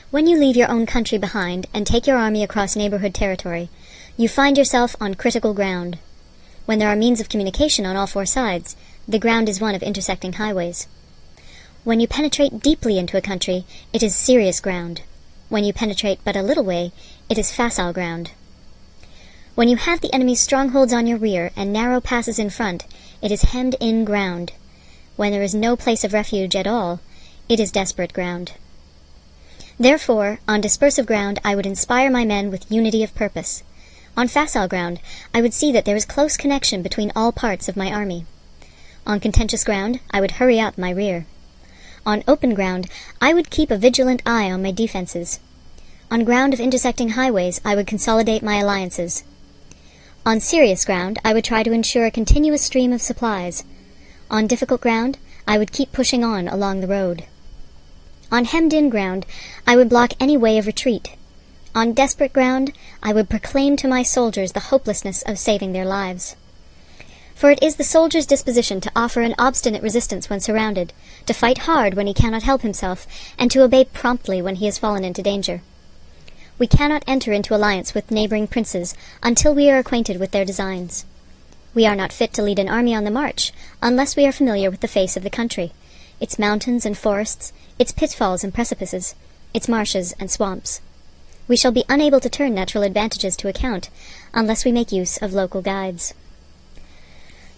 When you leave your own country behind and take your army across neighborhood territory, you find yourself on critical ground. When there are means of communication on all 4 sides, the ground is one of intersecting highways. When you penetrate deeply into a country, it is serious ground. When you penetrate but a little way, it is facile ground. When you have the enemy's strongholds on your rear and narrow passes in front, it is hemmed-in ground. When there is no place of refuge at all, it is desperate ground. Therefore, on dispersive ground, I would inspire my men with unity of purpose. On facile ground, I would see that there is close connection between all parts of my army. On contentious ground, I would hurry up my rear. On open ground, I would keep a vigilant eye on my defenses. On ground of intersecting highways, I would consolidate my alliances. On serious ground, I would try to ensure a continuous stream of supplies. On difficult ground, I would keep pushing on along the road. On hemmed-in ground, I would block any way of retreat. On desperate ground, I would proclaim to my soldiers the hopelessness of saving their lives. For it is the soldier's disposition to offer an obstinate resistance when surrounded, to fight hard when he cannot help himself, and to obey promptly when he has fallen into danger. We cannot enter into alliance with neighboring princes until we are acquainted with their designs. We are not fit to lead an army on the march unless we are familiar with the face of the country, its mountains and forests, its pitfalls and precipices, its marshes and swamps. We shall be unable to turn natural advantages to account unless we make use of local guides.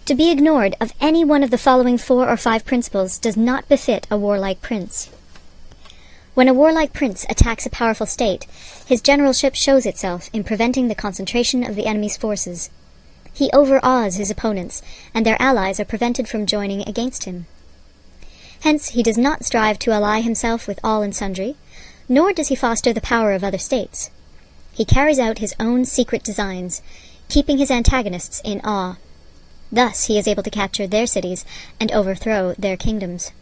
To be ignored of any one of the following 4 or 5 principles does not befit a warlike prince. When a warlike prince attacks a powerful state, his generalship shows itself in preventing the concentration of the enemy's forces. He overawes his opponents, and their allies are prevented from joining against him. Hence, he does not strive to ally himself with all and sundry, nor does he foster the power of other states. He carries out his own secret designs, keeping his antagonists in awe. Thus he is able to capture their cities and overthrow their kingdoms.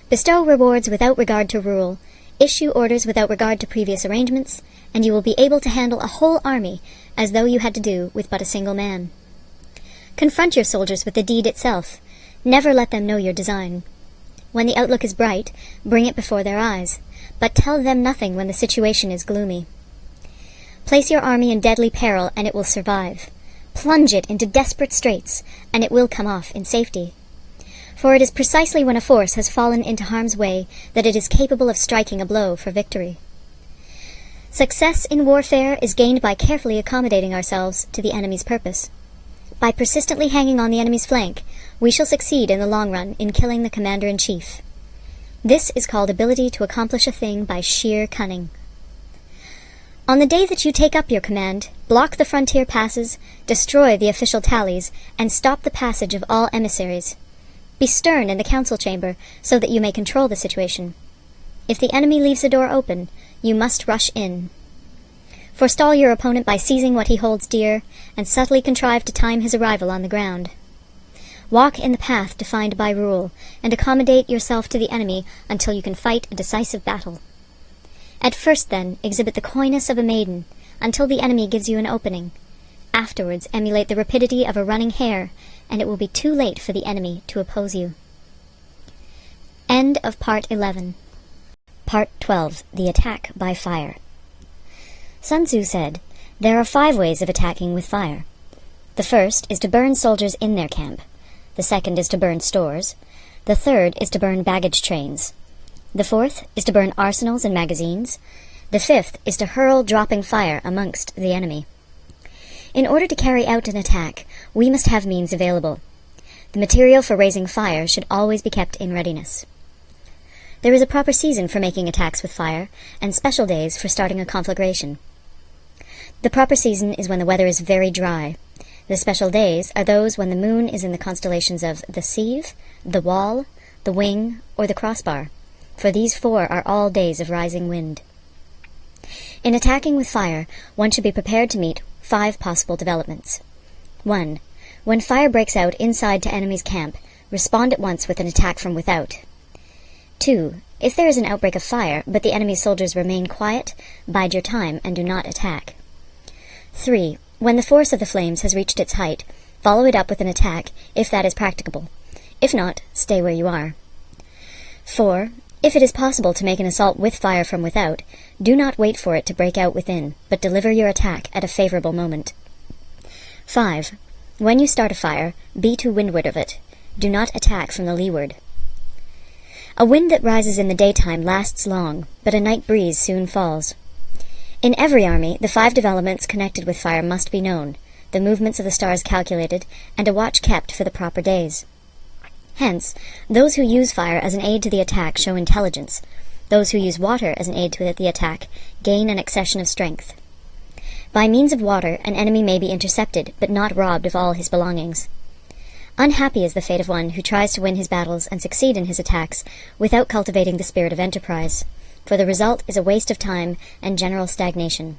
Bestow rewards without regard to rule, issue orders without regard to previous arrangements, and you will be able to handle a whole army as though you had to do with but a single man. Confront your soldiers with the deed itself. Never let them know your design. When the outlook is bright, bring it before their eyes, but tell them nothing when the situation is gloomy. Place your army in deadly peril, and it will survive. Plunge it into desperate straits, and it will come off in safety. For it is precisely when a force has fallen into harm's way that it is capable of striking a blow for victory. Success in warfare is gained by carefully accommodating ourselves to the enemy's purpose. By persistently hanging on the enemy's flank, we shall succeed in the long run in killing the commander-in-chief. This is called ability to accomplish a thing by sheer cunning. On the day that you take up your command, block the frontier passes, destroy the official tallies, and stop the passage of all emissaries. Be stern in the council chamber so that you may control the situation. If the enemy leaves the door open, you must rush in. Forestall your opponent by seizing what he holds dear, and subtly contrive to time his arrival on the ground. Walk in the path defined by rule, and accommodate yourself to the enemy until you can fight a decisive battle. At first, then, exhibit the coyness of a maiden, until the enemy gives you an opening. Afterwards, emulate the rapidity of a running hare, and it will be too late for the enemy to oppose you. End of Part 11. Part 12. The Attack by Fire. Sun Tzu said, "There are 5 ways of attacking with fire. The first is to burn soldiers in their camp. The second is to burn stores. The third is to burn baggage trains. The fourth is to burn arsenals and magazines. The fifth is to hurl dropping fire amongst the enemy." In order to carry out an attack, we must have means available. The material for raising fire should always be kept in readiness. There is a proper season for making attacks with fire, and special days for starting a conflagration. The proper season is when the weather is very dry. The special days are those when the moon is in the constellations of the Sieve, the Wall, the Wing, or the Crossbar, for these 4 are all days of rising wind. In attacking with fire, one should be prepared to meet 5 possible developments. 1. When fire breaks out inside to enemy's camp, respond at once with an attack from without. 2. If there is an outbreak of fire, but the enemy's soldiers remain quiet, bide your time and do not attack. 3. When the force of the flames has reached its height, follow it up with an attack, if that is practicable. If not, stay where you are. 4. If it is possible to make an assault with fire from without, do not wait for it to break out within, but deliver your attack at a favorable moment. 5. When you start a fire, be to windward of it. Do not attack from the leeward. A wind that rises in the daytime lasts long, but a night breeze soon falls. In every army, the 5 developments connected with fire must be known, the movements of the stars calculated, and a watch kept for the proper days. Hence, those who use fire as an aid to the attack show intelligence. Those who use water as an aid to the attack gain an accession of strength. By means of water, an enemy may be intercepted, but not robbed of all his belongings. Unhappy is the fate of one who tries to win his battles and succeed in his attacks without cultivating the spirit of enterprise, for the result is a waste of time and general stagnation.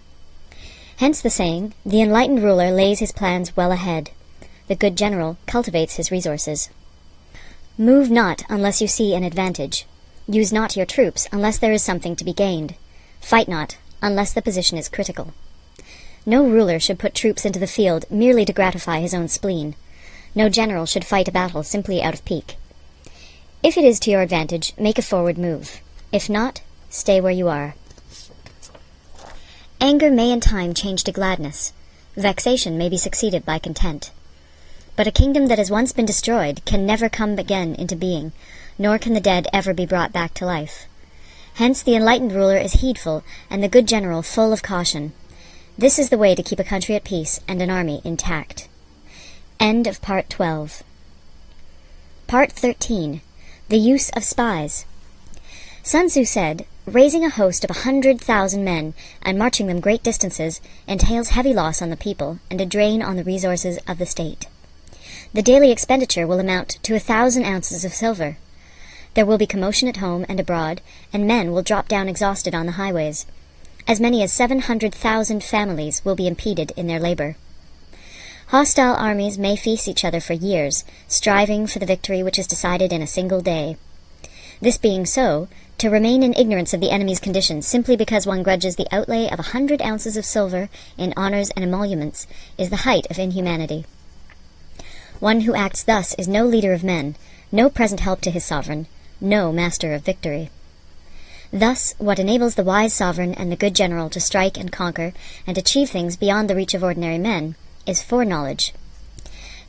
Hence the saying, the enlightened ruler lays his plans well ahead. The good general cultivates his resources. Move not unless you see an advantage. Use not your troops unless there is something to be gained. Fight not unless the position is critical. No ruler should put troops into the field merely to gratify his own spleen. No general should fight a battle simply out of pique. If it is to your advantage, make a forward move. If not, stay where you are. Anger may in time change to gladness. Vexation may be succeeded by content. But a kingdom that has once been destroyed can never come again into being, nor can the dead ever be brought back to life. Hence the enlightened ruler is heedful, and the good general full of caution. This is the way to keep a country at peace and an army intact. End of Part 12. Part 13. The Use of Spies. Sun Tzu said, "Raising a host of 100,000 men and marching them great distances entails heavy loss on the people and a drain on the resources of the state. The daily expenditure will amount to 1,000 ounces of silver. There will be commotion at home and abroad, and men will drop down exhausted on the highways. As many as 700,000 families will be impeded in their labor. Hostile armies may feast each other for years, striving for the victory which is decided in a single day. This being so, to remain in ignorance of the enemy's condition simply because one grudges the outlay of 100 ounces of silver in honors and emoluments is the height of inhumanity. One who acts thus is no leader of men, no present help to his sovereign, no master of victory. Thus, what enables the wise sovereign and the good general to strike and conquer and achieve things beyond the reach of ordinary men is foreknowledge.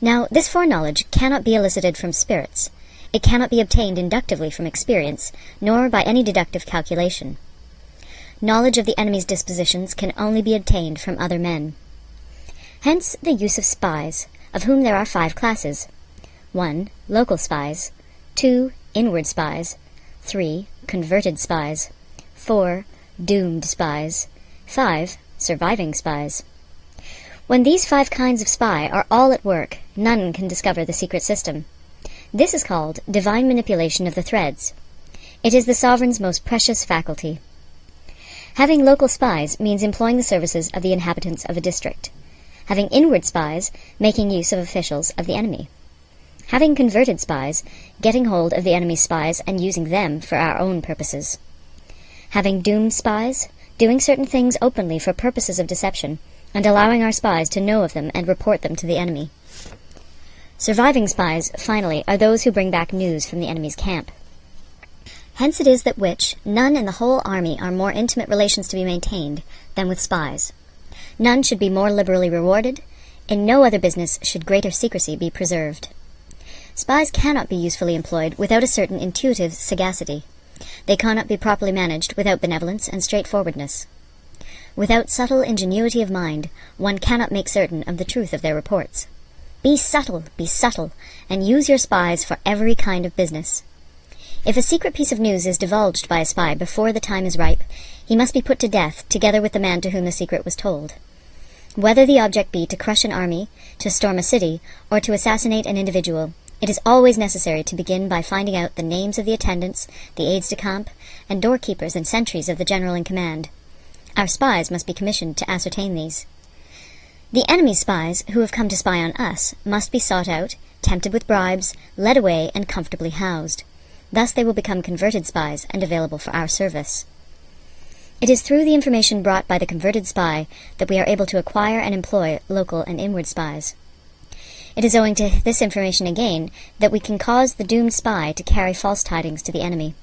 Now, this foreknowledge cannot be elicited from spirits. It cannot be obtained inductively from experience, nor by any deductive calculation. Knowledge of the enemy's dispositions can only be obtained from other men. Hence the use of spies, of whom there are 5 classes. 1. Local spies. 2. Inward spies. 3. Converted spies. 4. Doomed spies. 5. Surviving spies. When these 5 kinds of spy are all at work, none can discover the secret system. This is called divine manipulation of the threads. It is the sovereign's most precious faculty. Having local spies means employing the services of the inhabitants of a district. Having inward spies, making use of officials of the enemy. Having converted spies, getting hold of the enemy's spies and using them for our own purposes. Having doomed spies, doing certain things openly for purposes of deception, and allowing our spies to know of them and report them to the enemy. Surviving spies, finally, are those who bring back news from the enemy's camp. Hence it is that none in the whole army are more intimate relations to be maintained than with spies. None should be more liberally rewarded. In no other business should greater secrecy be preserved. Spies cannot be usefully employed without a certain intuitive sagacity. They cannot be properly managed without benevolence and straightforwardness. Without subtle ingenuity of mind, one cannot make certain of the truth of their reports. Be subtle, and use your spies for every kind of business. If a secret piece of news is divulged by a spy before the time is ripe, he must be put to death together with the man to whom the secret was told. Whether the object be to crush an army, to storm a city, or to assassinate an individual, it is always necessary to begin by finding out the names of the attendants, the aides-de-camp, and doorkeepers and sentries of the general in command. Our spies must be commissioned to ascertain these. The enemy's spies, who have come to spy on us, must be sought out, tempted with bribes, led away, and comfortably housed. Thus they will become converted spies and available for our service. It is through the information brought by the converted spy that we are able to acquire and employ local and inward spies. It is owing to this information again that we can cause the doomed spy to carry false tidings to the enemy.